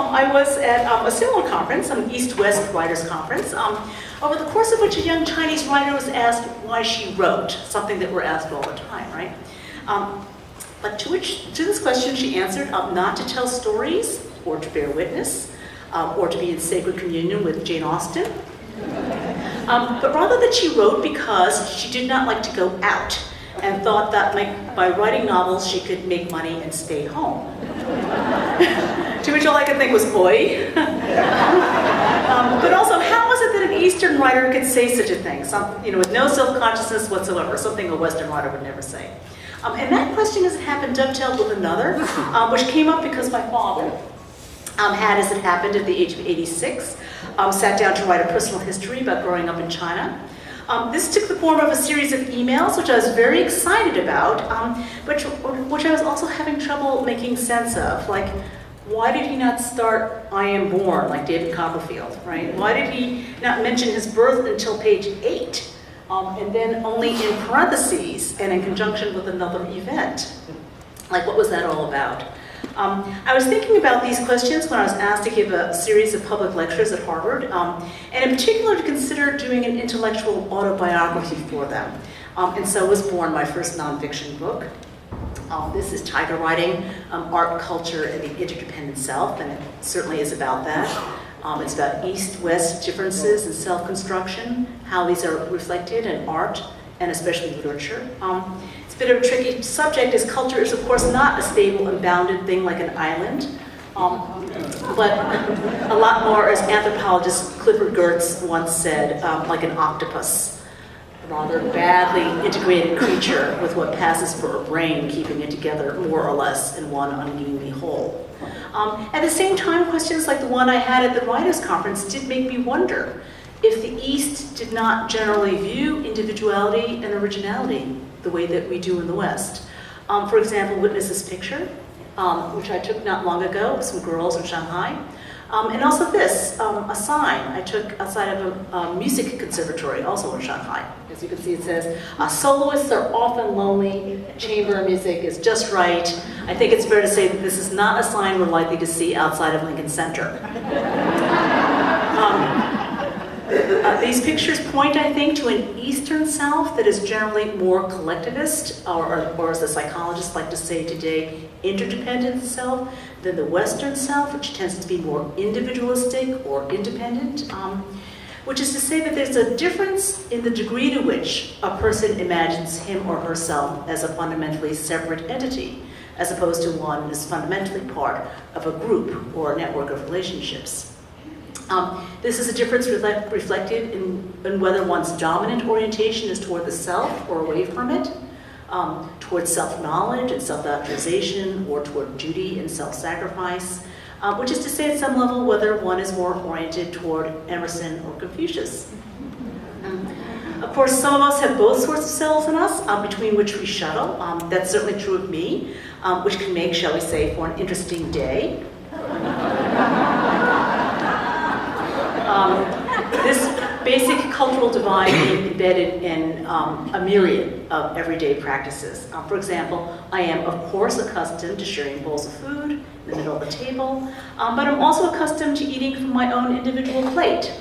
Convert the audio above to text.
I was at a similar conference, an East-West Writers Conference, over the course of which a young Chinese writer was asked why she wrote, something that we're asked all the time, right? But to this question she answered, not to tell stories, or to bear witness, or to be in sacred communion with Jane Austen, but rather that she wrote because she did not like to go out, and thought that by writing novels she could make money and stay home. To which all I could think was, oi. But also, how was it that an Eastern writer could say such a thing? With no self-consciousness whatsoever, something a Western writer would never say. And that question, as it happened, dovetailed with another, which came up because my father had, as it happened at the age of 86, sat down to write a personal history about growing up in China. This took the form of a series of emails, which I was very excited about, but which I was also having trouble making sense of. Like, why did he not start I am born, like David Copperfield, right? Why did he not mention his birth until page 8, and then only in parentheses and in conjunction with another event? Like, what was that all about? I was thinking about these questions when I was asked to give a series of public lectures at Harvard, and in particular to consider doing an intellectual autobiography for them. And so was born my first nonfiction book. This is Tiger Writing, Art, Culture, and the Interdependent Self, and it certainly is about that. It's about East-West differences in self-construction, how these are reflected in art, and especially literature. It's a bit of a tricky subject, as culture is, of course, not a stable and bounded thing like an island, but a lot more, as anthropologist Clifford Geertz once said, like an octopus. Rather badly integrated creature with what passes for a brain, keeping it together more or less in one ungainly whole. At the same time, questions like the one I had at the Writers' Conference did make me wonder if the East did not generally view individuality and originality the way that we do in the West. For example, witness this picture, which I took not long ago with some girls in Shanghai. And also this, a sign I took outside of a music conservatory, also in Shanghai. As you can see, it says, soloists are often lonely, chamber music is just right. I think it's fair to say that this is not a sign we're likely to see outside of Lincoln Center. These pictures point, I think, to an Eastern Self that is generally more collectivist, or as the psychologists like to say today, interdependent self, than the Western Self, which tends to be more individualistic or independent, which is to say that there's a difference in the degree to which a person imagines him or herself as a fundamentally separate entity, as opposed to one that's fundamentally part of a group or a network of relationships. This is a difference reflected in whether one's dominant orientation is toward the self or away from it, toward self-knowledge and self-actualization, or toward duty and self-sacrifice, which is to say at some level whether one is more oriented toward Emerson or Confucius. Of course, some of us have both sorts of selves in us, between which we shuttle. That's certainly true of me, which can make, shall we say, for an interesting day. This basic cultural divide being embedded in a myriad of everyday practices. For example, I am, of course, accustomed to sharing bowls of food in the middle of the table, but I'm also accustomed to eating from my own individual plate,